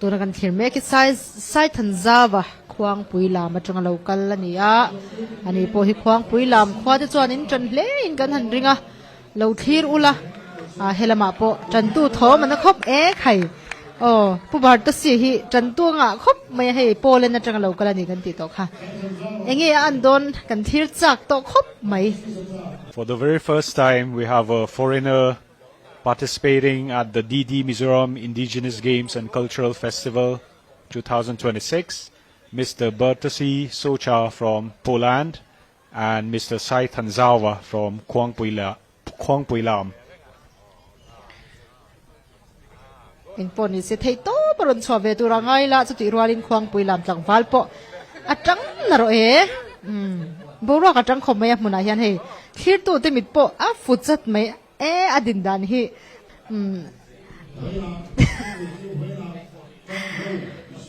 ตัวนั้นกันเขียนเมกิไซทันซาวะควางปุยลามมาจังเรากันละนี่อ่ะอันนี้พอให้ควางปุยลามควาจะจวนอินจันเล่นกันหันริงอ่ะเราทีรุละเฮลมาโปจันตู้ทอมันนะครับไข่ผู้บาดตัวสิฮิจันตู้งะครับไม่ให้โปเล่นนะจังเรากันละนี่กันติดต่อค่ะเงี้ยอันโดนกันทีรจักต่อครับไหม For the very first time we have a foreigner participating at the DD Mizoram Indigenous Games and Cultural Festival 2026, Mr. Bertosi Socha from Poland and Mr. Sai Tanzawa from Kuang Pui Lam. อินปนิสิเทโตปรุนสวเวตุรังไงละสุติรวาลินควงปุยลำจังฟัลปออาจังนรบุรุษอาจังคมไม่มุนายันเฮคิดตัวเต็มิดปอฟุตจัดไม่อดินดานเฮ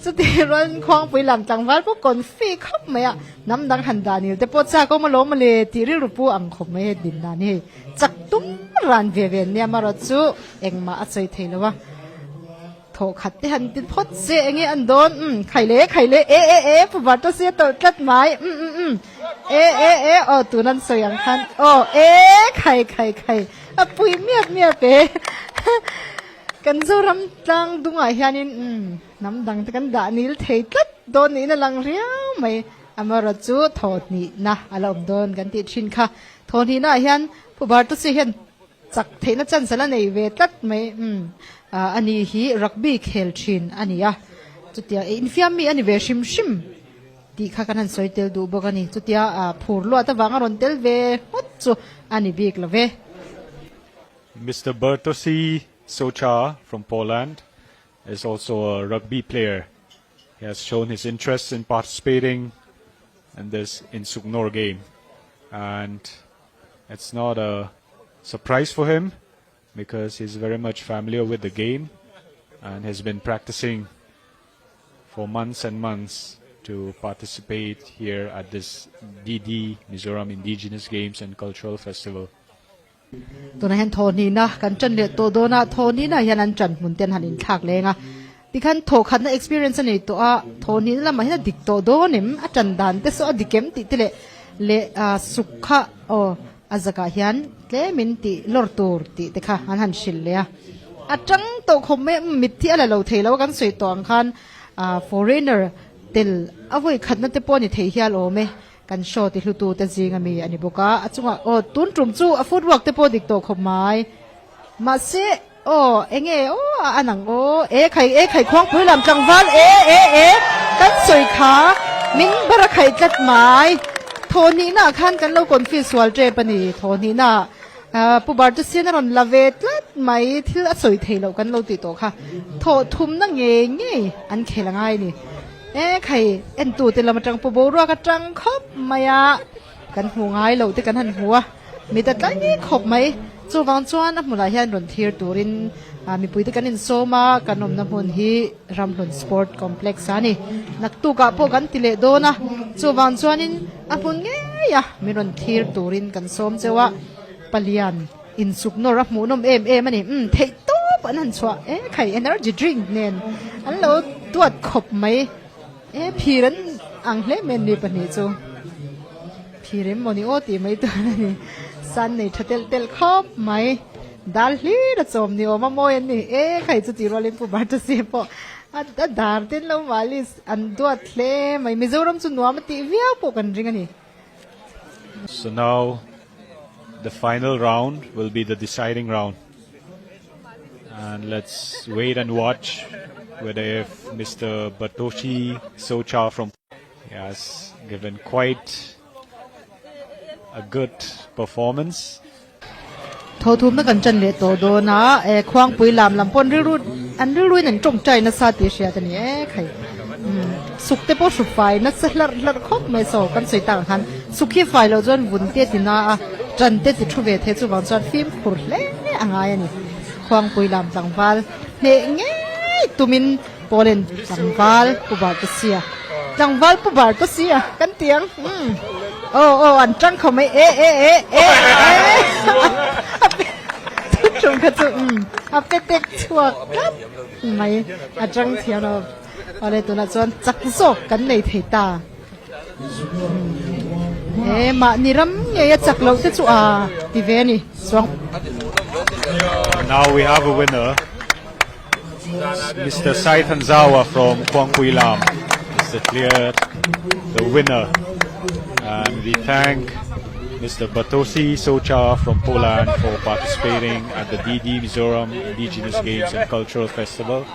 สุติรวาลินควงปุยลำจังฟัลปอกอนฟีคบไม่น้ำดังหันดานิลแต่ปอจาก็มาล้มมาเลยตีริรูปูอังคมไม่ดินดานเฮจักตุ้มรันเวเวเนี่ยมารจูเอ็งมาอัศยเทลวะโถขัดที่หันติดพดเสียอย่างงี้อันโดนไข่เละผู้บาดตัวเสียตัวจัดไม้ตัวนั้นสวยอย่างทันไข่ปุยเมียเป๋กันสู้รำจังดุงไอ้ฮานินน้ำดังกันด่านี้เทตัดโดนนี้น่ะลังเรียวไม่อามารจูโทษนี่นะอารมณ์โดนกันติดชินค่ะโทษนี่นะฮันผู้บาดตัวเสียเห็นจักเทน่ะจันสละในเวตัดไม่อันนี้ฮีรักบี้เคลชินอันนี้จุดเดียวอินฟิอามีอันนี้เวชิมดีข้ากันหันสวยเตลดูบอกอันนี้จุดเดียวผูรลัวตะวังอรอนเตลเวมัดจูอันนี้บีกละเว Mr. Bertosi Socha from Poland is also a rugby player. He has shown his interest in participating in this Insugnor game, and it's not a surprise for him because he's very much familiar with the game and has been practicing for months and months to participate here at this DD Mizoram Indigenous Games and Cultural Festival. ตัวนั้นโทนี่นะกันจันเลียตัวโดนะโทนี่นะยันอันจันมุนเตียนหันอินทักเลยนะดิคันโทคันนะ experience นี่ตัวโทนี่ละมาให้ดิกตัวโดนิมอาจารย์ดันแต่สอดิเกมติเตเลสุขะอาจจะกันยันเลมินติลอร์ตูร์ติเด็กค่ะหันชิลเลยอาจังโตคมไม่มิดที่อะไรเราเทแล้วกันสวยตัวอันforeigner ติลเอาไว้ขัดนั่นเตปอนี่เทียโลเมกันโชติลุตูเตจิงมีอันนี้บอกว่าจังว่าตุนจุ่มจู่ฟุตวอล์กเตปอดิกโตคมไม้มาเสเอ็งอันนั้นไข่ควงพื้นลำจังหวัดกันสวยขามิ้งบาระไข่จัดไม้โทนี่น่ะขั้นกันเราคนฟิสวลเจปนีโทนี่น่ะผู้บาดเจ็บนั่นรอนลาเวตลัดไม่ที่สวยเทเรากันเราติดต่อค่ะโททุ่มนั่งเงี้ยอันเคลังไงนี่ใครเอ็นตูแต่เรามาจังปูโบรัวกันจังครบไหมกันหัวไงเราติกันหันหัวมีแต่ตั้งนี้ครบไหมจูวังจวนนับหมดหลายอย่างรอนเทียร์ตูรินมีปุ๋ยติกันอินโซมากันนมน้ำมันฮีรำหลุนสปอร์ตคอมเพล็กซ์นี่นักตุกะพวกกันติเลโดนะจูวังจวนินอันปุ่นเงี้ยมีรอนเทียร์ตูรินกันส้มเจ้าว่าปลียนอินสุกโนรับหมูนมมันนี่เทโต้ปนันชัวใคร energy drink เนี่ยอันเราตัวขบไหมพี่รันอังเลเมนนี่ปนิจูพี่เรมโมนิโอตีไม่ตัวนี่สันนี่เตลขบไหมดัลลีระจมนี่โอมาโมยนี่ใครจะตีรอลิมปูบาร์ตเสียปออันดาร์ตินเราวาลิสอันตัวทะเลไม่มิโซรัมสุนัวมาตีเวียปกันจริงนี่ So now the final round will be the deciding round, and let's wait and watch whether if Mr. Bertosi Socha from has given quite a good performance. โททุ่มนักกันจันเลโตโดนะควงปุยลำลำปนรุ่นอันรุ่นนั่นจงใจนัสซาติเชียตันนี้ใครสุขเตปสุขไฟนัสละคบไม่โซกันสวยต่างกันสุขีไฟเราจนวุ่นเตี้ยตินาจันเตี้ยติทุเวทเทจุบังจนฟิล์มขุดเล่อ่างไงนี่ควงปุยลำจังฟัลเนเงี้ยตุมินโปเลนจังฟัลปูบาร์ตเซียจังฟัลปูบาร์ตเซียกันเตียงอันจังเขาไม่จุ chung ka chu apetek chuak kat mai atang thiano ale tuna chuan chak zok kan nei thei ta ma niram nge ya chak lo te chu a ti ve ni swang Now we have a winner. Mr. Sai Tanzawa from Kuang Kui Lam is declared the winner. And we thank Mr. Batosi Socha from Poland for participating at the DD Mizoram Indigenous Games and Cultural Festival.